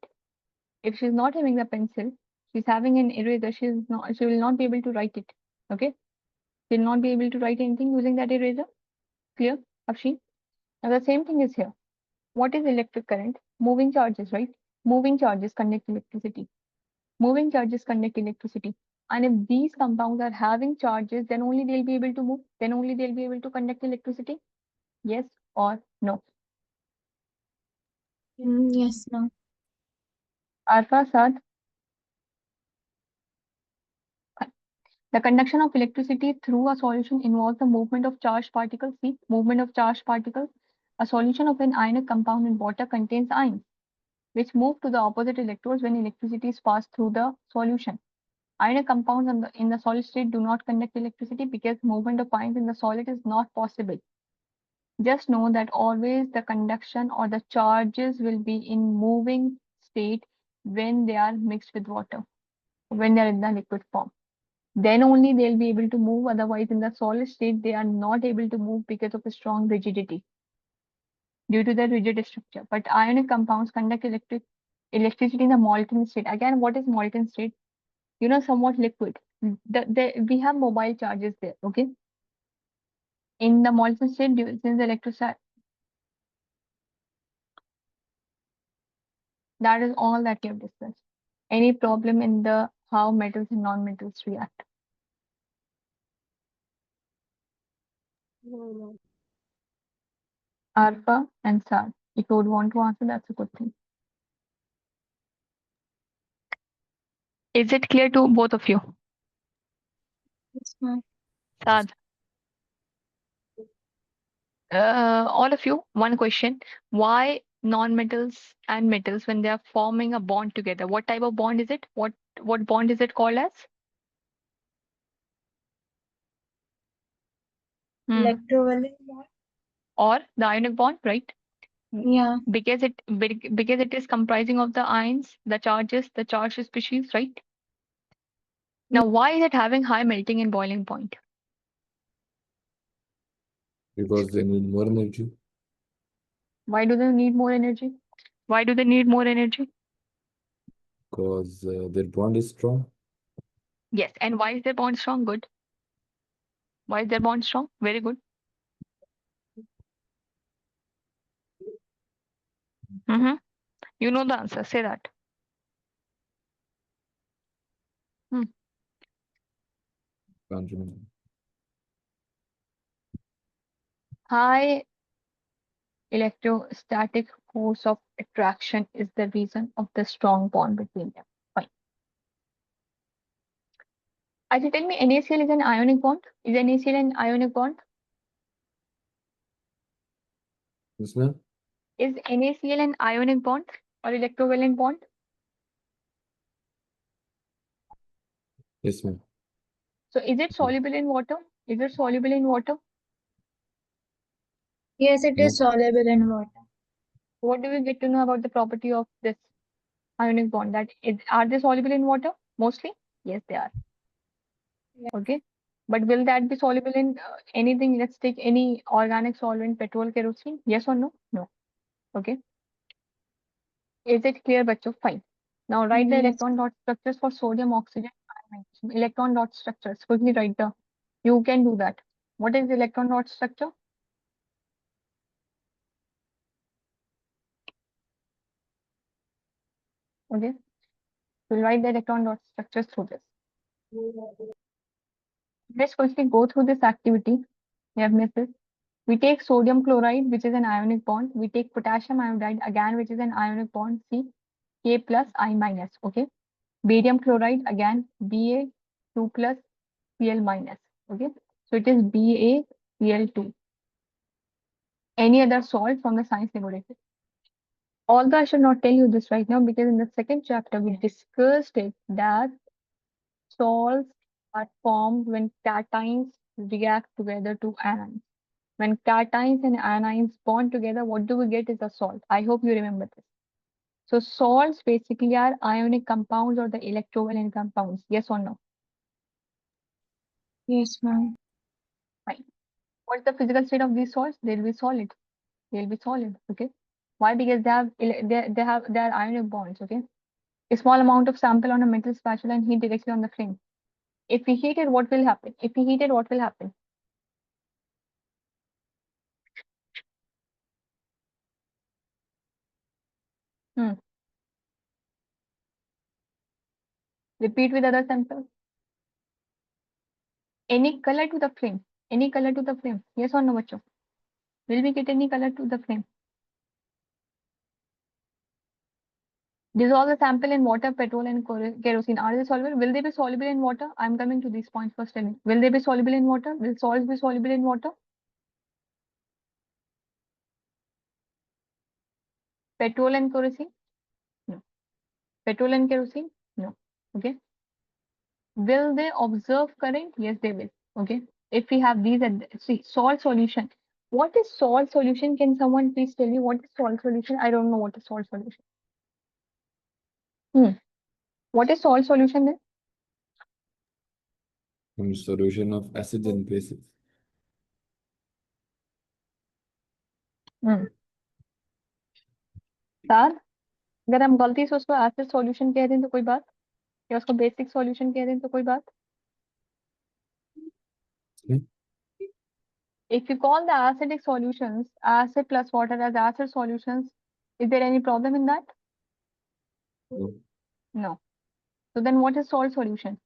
If she's not having the pencil, she's having an eraser, she will not be able to write it. Okay? She'll not be able to write anything using that eraser. Clear, Afshin? Now the same thing is here. What is electric current? Moving charges, right? Moving charges conduct electricity. Moving charges conduct electricity. And if these compounds are having charges, then only they'll be able to move, then only they'll be able to conduct electricity. Yes or no? Yes, no. Arfa, Saad? The conduction of electricity through a solution involves the movement of charged particles. See, movement of charged particles. A solution of an ionic compound in water contains ions, which move to the opposite electrodes when electricity is passed through the solution. Ionic compounds in the solid state do not conduct electricity because movement of ions in the solid is not possible. Just know that always the conduction or the charges will be in moving state when they are mixed with water, when they are in the liquid form. Then only they'll be able to move. Otherwise, in the solid state, they are not able to move because of a strong rigidity due to the rigid structure. But ionic compounds conduct electricity in the molten state. Again, what is molten state? Somewhat liquid. We have mobile charges there, okay? In the molten state, since the electrostatic, that is all that we have discussed. Any problem in the how metals and non-metals react? No, no. Arfa and Saad. If you would want to answer, that's a good thing. Is it clear to both of you? Yes, ma'am. Saad. All of you, one question. Why non-metals and metals, when they are forming a bond together, what type of bond is it? What bond is it called as? Electrovalent bond. Or the ionic bond, right? Yeah. Because it is comprising of the ions, the charges, the charged species, right? Now, why is it having high melting and boiling point? Because they need more energy. Why do they need more energy? Why do they need more energy? Because their bond is strong. Yes, and why is their bond strong? Good. Why is their bond strong? Very good. Mm-hmm. You know the answer. Say that. Can't remember. High electrostatic force of attraction is the reason of the strong bond between them. Fine. Ajay, tell me, NaCl is an ionic bond? Is NaCl an ionic bond? Yes, ma'am? Is NaCl an ionic bond or electrovalent bond? Yes, ma'am. So is it soluble in water? Is it soluble in water? Yes, it is soluble in water. What do we get to know about the property of this ionic bond? Are they soluble in water? Mostly? Yes, they are. Yeah. Okay. But will that be soluble in anything? Let's take any organic solvent, petrol, kerosene. Yes or no? No. Okay. Is it clear, bacho? Fine. Now write the Yes. electron dot structures for sodium, oxygen, and magnesium. Electron dot structures. Quickly write the. You can do that. What is the electron dot structure? Okay. We'll write the electron dot structures through this. Let's quickly go through this activity. We have missed this. We take sodium chloride, which is an ionic bond. We take potassium iodide, again, which is an ionic bond. See, K plus I minus. Okay. Barium chloride, again, Ba2 plus Cl minus. Okay. So it is BaCl2. Any other salt from the science laboratory? Although I should not tell you this right now because in the second chapter we discussed it that salts are formed when cations react together to anions. When cations and anions bond together, what do we get is a salt. I hope you remember this. So salts basically are ionic compounds or the electrovalent compounds. Yes or no? Yes, ma'am. Fine. What's the physical state of these salts? They'll be solid. They'll be solid. Okay. Why? Because they are ionic bonds. Okay. A small amount of sample on a metal spatula and heat directly on the flame. If we heat it, what will happen? If we heat it, what will happen? Hmm. Repeat with other sample. Any color to the flame. Any color to the flame. Yes or no, bacho? Will we get any color to the flame? Dissolve the sample in water, petrol, and kerosene. Are they soluble? Will they be soluble in water? I'm coming to these points first. Tell me. Will they be soluble in water? Will salts be soluble in water? Petrol and kerosene? No. Petrol and kerosene? No. Okay. Will they observe current? Yes, they will. Okay. If we have these, see, salt solution. What is salt solution? Can someone please tell me what is salt solution? I don't know what is salt solution. What is salt solution then? Solution of acids and bases. Sir अगर हम गलती से उसको acid solution कह दें तो कोई बात, या उसको बेसिक सॉल्यूशन कह दें तो कोई बात? If you call the acidic solutions acid plus water as acid solutions, is there any problem in that? No. No. So then what is salt solution?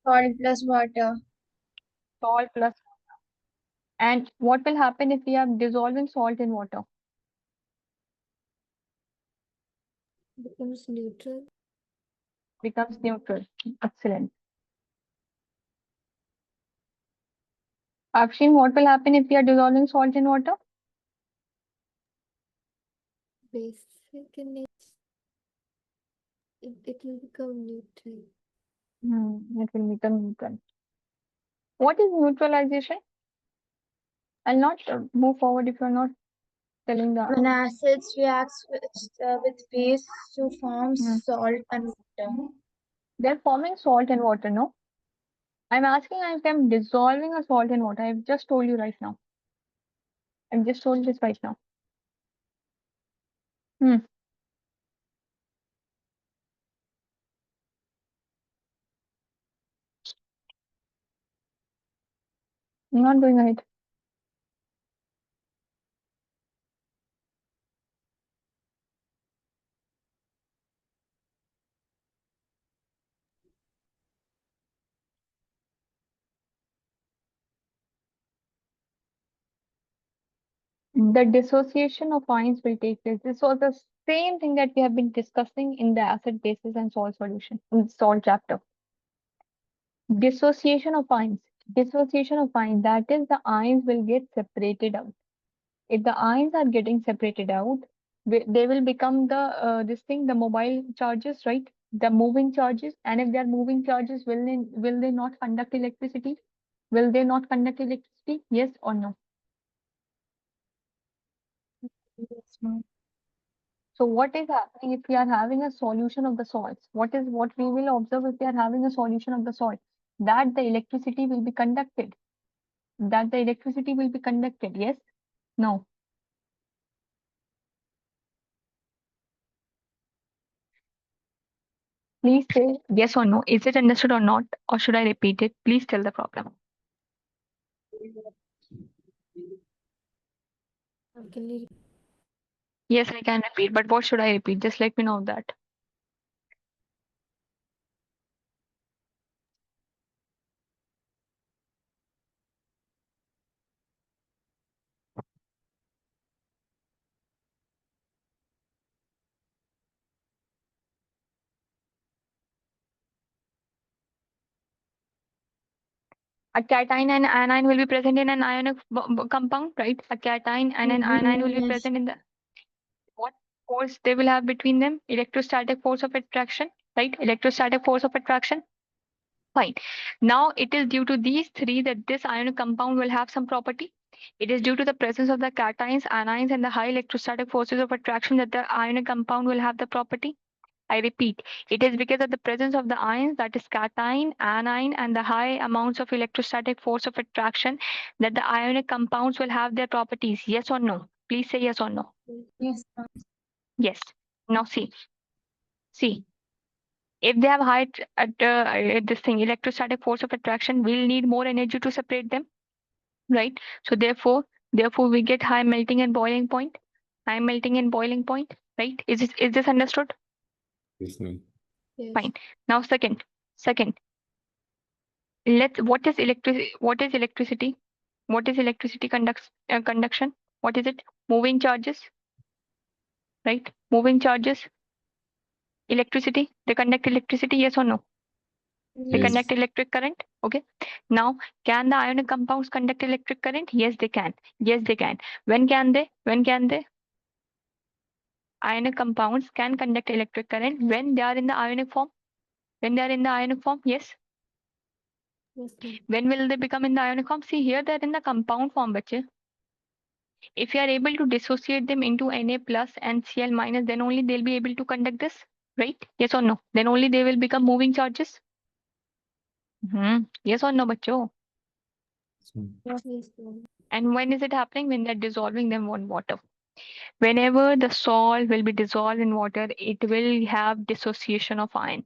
Salt plus water. Salt plus water. And what will happen if we are dissolving salt in water? Becomes neutral. Becomes neutral. Excellent. Afshin, what will happen if we are dissolving salt in water? Basic in nature. It will become neutral. It will become neutral. What is neutralization? I'll not move forward if you're not telling the. When acids reacts with base to form Hmm. salt and water. They're forming salt and water, no? I'm asking if I'm dissolving a salt in water. I've just told you right now. I've just told this right now. I'm not going ahead. The dissociation of ions will take place. This was the same thing that we have been discussing in the acid, bases, and salt solution in the salt chapter. Dissociation of ions. Dissociation of ions, that is, the ions will get separated out. If the ions are getting separated out, they will become the the mobile charges, right? The moving charges. And if they are moving charges, will they not conduct electricity? Will they not conduct electricity? Yes or no? Yes, ma'am. So what is happening if we are having a solution of the salts? What we will observe if we are having a solution of the salt? That the electricity will be conducted. That the electricity will be conducted. Yes? No? Please say yes or no. Is it understood or not? Or should I repeat it? Please tell the problem. Can you Yes, I can repeat, but what should I repeat? Just let me know that. A cation and anion will be present in an ionic compound, right? A cation and an anion will be Yes. present in the. What force they will have between them? Electrostatic force of attraction, right? Electrostatic force of attraction. Fine. Now it is due to these three that this ionic compound will have some property. It is due to the presence of the cations, anions, and the high electrostatic forces of attraction that the ionic compound will have the property. I repeat, it is because of the presence of the ions, that is cation, anion, and the high amounts of electrostatic force of attraction that the ionic compounds will have their properties. Yes or no? Please say yes or no. Yes. Yes. Now see. If they have high this thing electrostatic force of attraction, we'll need more energy to separate them, right? So therefore we get high melting and boiling point. High melting and boiling point, right? Is this understood? Yes, ma'am. Yes. Fine. Now second, what is electricity? What is electricity? What is electricity conduction? What is it? Moving charges, right? Moving charges. Electricity. They conduct electricity. Yes or no? They Yes. conduct electric current. Okay. Now, can the ionic compounds conduct electric current? Yes, they can. Yes, they can. When can they? When can they? Ionic compounds can conduct electric current when they are in the ionic form. When they are in the ionic form, yes. Yes, ma'am. When will they become in the ionic form? See, here they're in the compound form, bache. If you are able to dissociate them into Na plus and Cl minus, then only they'll be able to conduct this, right? Yes or no? Then only they will become moving charges. Yes or no, bacho? Yes, ma'am. Yes, ma'am. And when is it happening? When they're dissolving them in water. Whenever the salt will be dissolved in water, it will have dissociation of ion.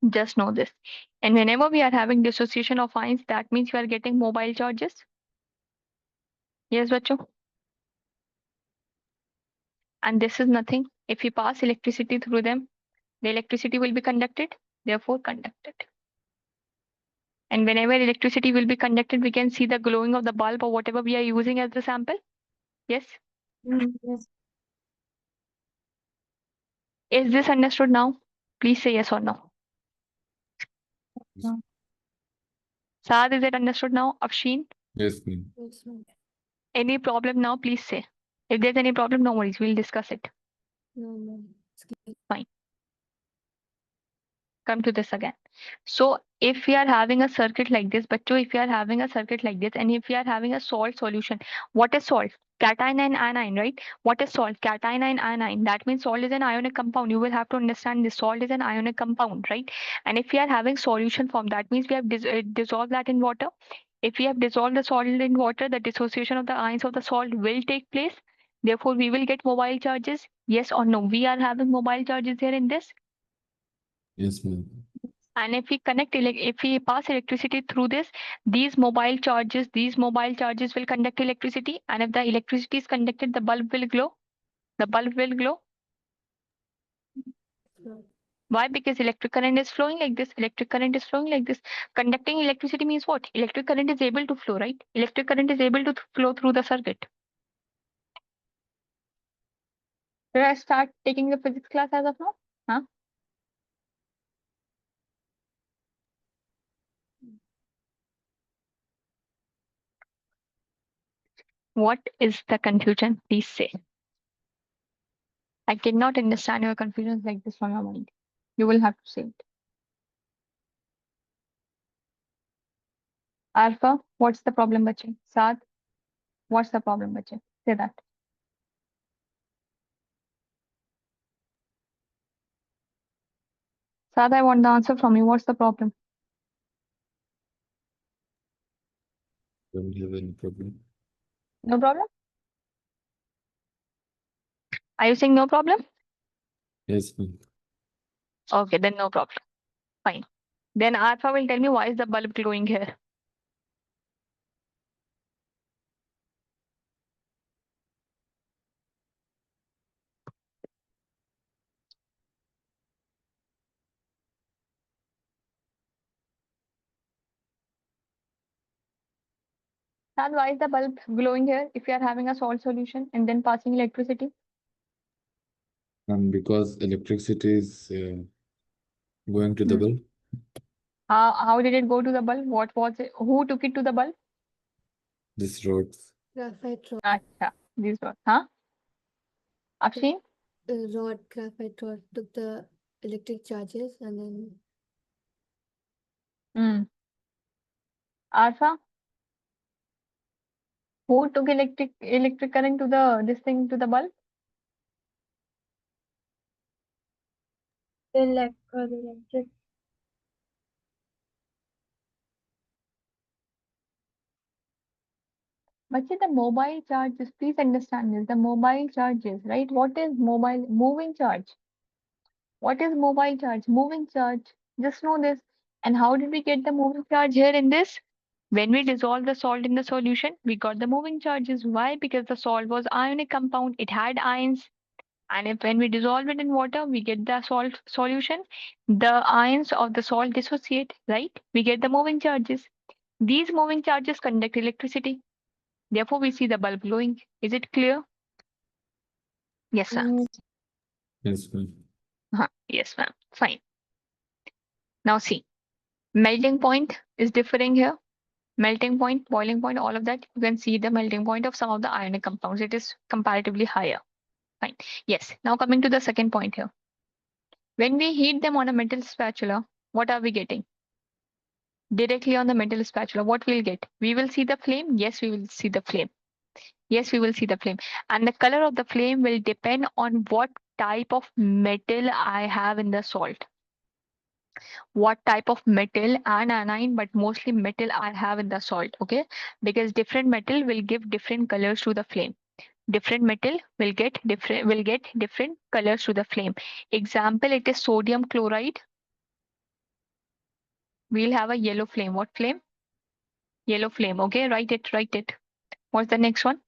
Just know this. And whenever we are having dissociation of ions, that means you are getting mobile charges. Yes, bacho. And this is nothing. If you pass electricity through them, the electricity will be conducted, therefore conducted. And whenever electricity will be conducted, we can see the glowing of the bulb or whatever we are using as the sample. Yes. Yes. Is this understood now? Please say yes or no. No. Saad, is it understood now? Afshin? Yes, ma'am. Yes, ma'am. Any problem now? Please say. If there's any problem, no worries. We'll discuss it. No, ma'am. Fine. Come to this again. So if we are having a circuit like this, but if we are having a circuit like this, and if we are having a salt solution, what is salt? Cation and anion, right? What is salt? Cation and anion. That means salt is an ionic compound. You will have to understand this. Salt is an ionic compound, right? And if we are having solution form, that means we have dissolved that in water. If we have dissolved the salt in water, the dissociation of the ions of the salt will take place. Therefore, we will get mobile charges. Yes or no? We are having mobile charges here in this. Yes, ma'am. And if we if we pass electricity through this, these mobile charges will conduct electricity. And if the electricity is conducted, the bulb will glow. The bulb will glow. No. Why? Because electric current is flowing like this. Electric current is flowing like this. Conducting electricity means what? Electric current is able to flow, right? Electric current is able to flow through the circuit. Should I start taking the physics class as of now? Huh? What is the confusion? Please say. I cannot understand your confusion like this from your mind. You will have to say it. Alpha, what's the problem, bache? Saad, what's the problem, bache? Say that. Saad, I want the answer from you. What's the problem? Don't have any problem. No problem? Are you saying no problem? Yes, ma'am. Okay, then no problem. Fine. Then Alpha will tell me why is the bulb glowing here. Saad, why is the bulb glowing here if you are having a salt solution and then passing electricity? Because electricity is going to the Hmm. bulb. How did it go to the bulb? What was it? Who took it to the bulb? This rods. Graphite rod. Acha, these were, huh? Afshin? Rod, graphite rod took the electric charges and then Alpha, who took electric current to the this thing to the bulb? The electric. But see the mobile charges, please understand this. The mobile charges, right? What is mobile moving charge? What is mobile charge? Moving charge. Just know this. And how did we get the moving charge here in this? When we dissolved the salt in the solution, we got the moving charges. Why? Because the salt was ionic compound. It had ions. And if when we dissolve it in water, we get the salt solution, the ions of the salt dissociate, right? We get the moving charges. These moving charges conduct electricity. Therefore, we see the bulb glowing. Is it clear? Yes, sir. Yes, ma'am. Yes, ma'am. Fine. Now see, melting point is differing here. Melting point, boiling point, all of that, you can see the melting point of some of the ionic compounds. It is comparatively higher. Fine. Yes. Now coming to the second point here. When we heat them on a metal spatula, what are we getting? Directly on the metal spatula, what we'll get? We will see the flame. Yes, we will see the flame. Yes, we will see the flame. And the color of the flame will depend on what type of metal I have in the salt. What type of metal and anion, but mostly metal I have in the salt, okay? Because different metal will give different colors to the flame. Different metal will get different colors to the flame. Example, it is sodium chloride. We'll have a yellow flame. What flame? Yellow flame, okay? Write it. What's the next one?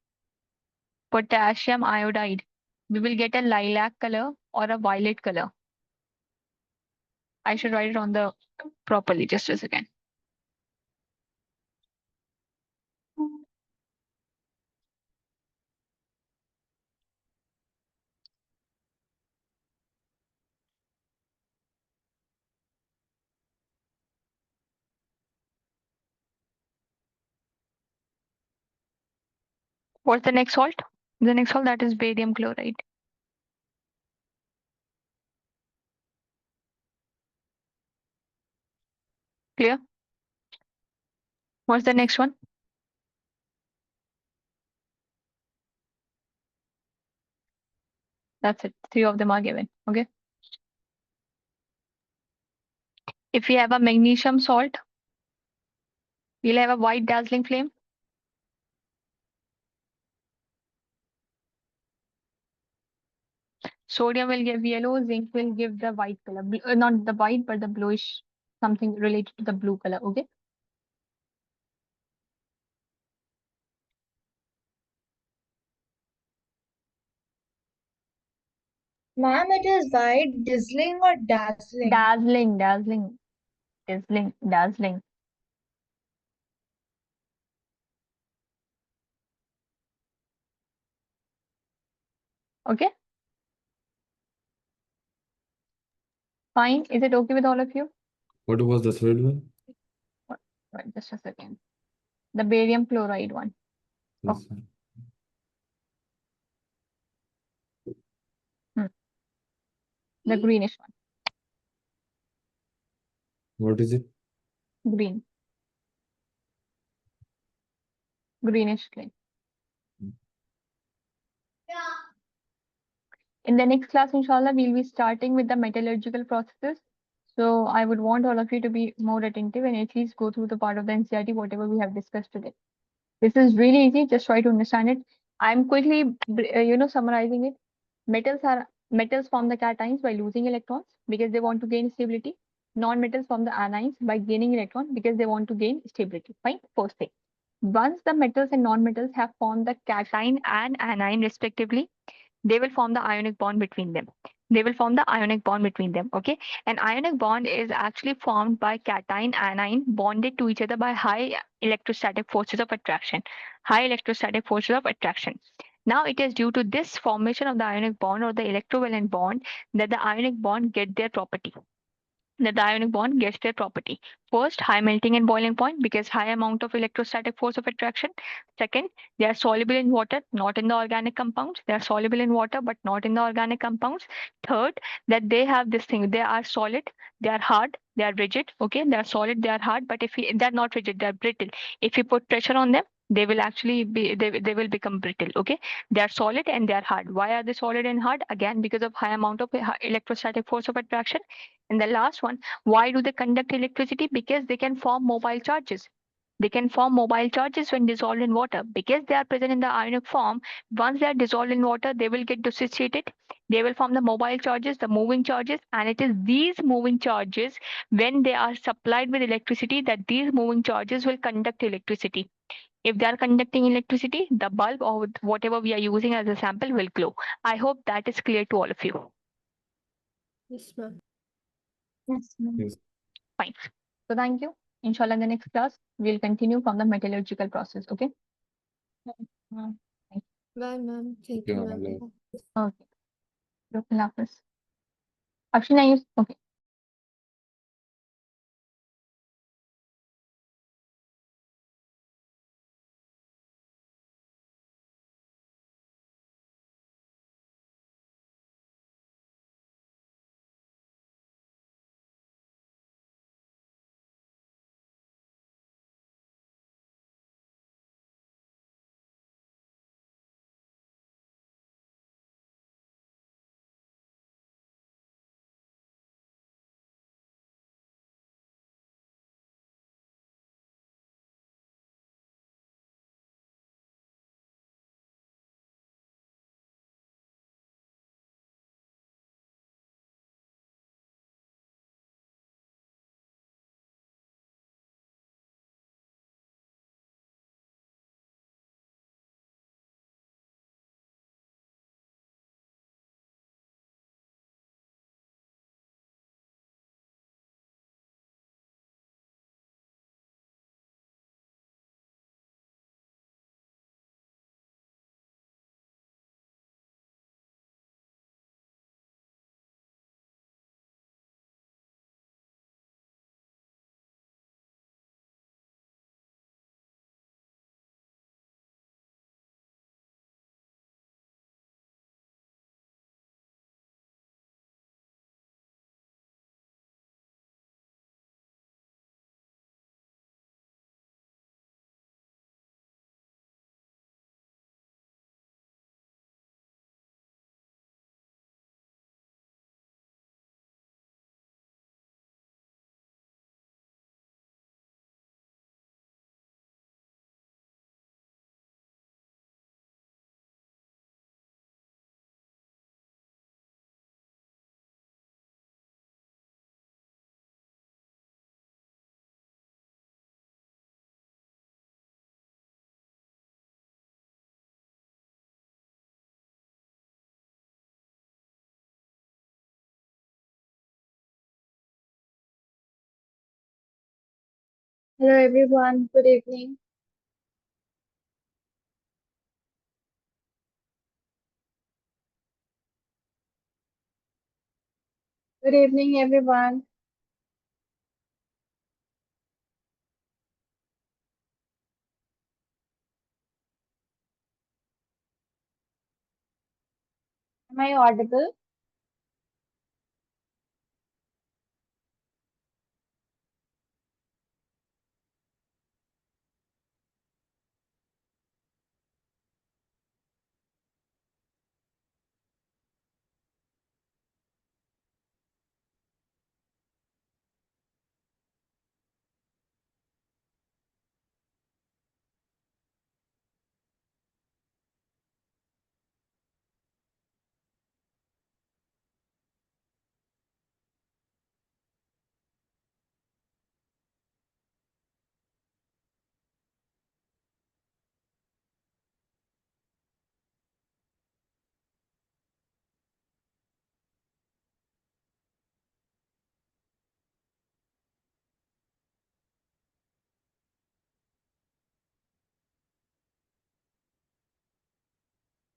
Potassium iodide. We will get a lilac color or a violet color. I should write it on the properly, just a second. What's the next salt? The next salt, that is barium chloride. Clear? What's the next one? That's it. 3 of them are given. Okay. If we have a magnesium salt, we'll have a white dazzling flame. Sodium will give yellow, zinc will give the white color. Not the white, but the bluish, something related to the blue color. Okay. Ma'am, it is white, dazzling or dazzling? Dazzling. Okay. Fine. Is it okay with all of you? What was the third one? Right, just a second. The barium chloride one. Yes, ma'am. The greenish one. What is it? Green. Greenish flame. In the next class, inshallah, we'll be starting with the metallurgical processes. So I would want all of you to be more attentive and at least go through the part of the NCERT, whatever we have discussed today. This is really easy. Just try to understand it. I'm quickly, summarizing it. Metals form the cations by losing electrons because they want to gain stability. Non-metals form the anions by gaining electrons because they want to gain stability. Fine. First thing. Once the metals and non-metals have formed the cation and anion respectively, they will form the ionic bond between them. Okay. An ionic bond is actually formed by cation anion bonded to each other by high electrostatic forces of attraction. Now it is due to this formation of the ionic bond or the electrovalent bond that the ionic bond get their property. the dionic bond gets their property. First, high melting and boiling point because high amount of electrostatic force of attraction. Second, they are soluble in water, not in the organic compounds. They are soluble in water, but not in the organic compounds. Third, that they have this thing. They are solid, they are hard, they are rigid. Okay, they are solid, they are hard, but if they are not rigid, they are brittle. If you put pressure on them, they will actually be they will become brittle. Okay, they are solid and they are hard. Why are they solid and hard? Again, because of high amount of electrostatic force of attraction. And the last one, why do they conduct electricity? Because they can form mobile charges. They can form mobile charges when dissolved in water because they are present in the ionic form. Once they are dissolved in water, they will get dissociated. They will form the mobile charges, the moving charges, and it is these moving charges, when they are supplied with electricity, that these moving charges will conduct electricity. If they are conducting electricity, the bulb or whatever we are using as a sample will glow. I hope that is clear to all of you. Yes, ma'am. Yes, ma'am. Yes. Fine. So thank you. Inshallah, in the next class, we'll continue from the metallurgical process. Okay. Mm, Bye, ma'am. Thank Yeah, you, ma'am. Allah. Okay. Allah Hafiz. Afshin, are you okay? Hello everyone, good evening. Good evening everyone. Am I audible?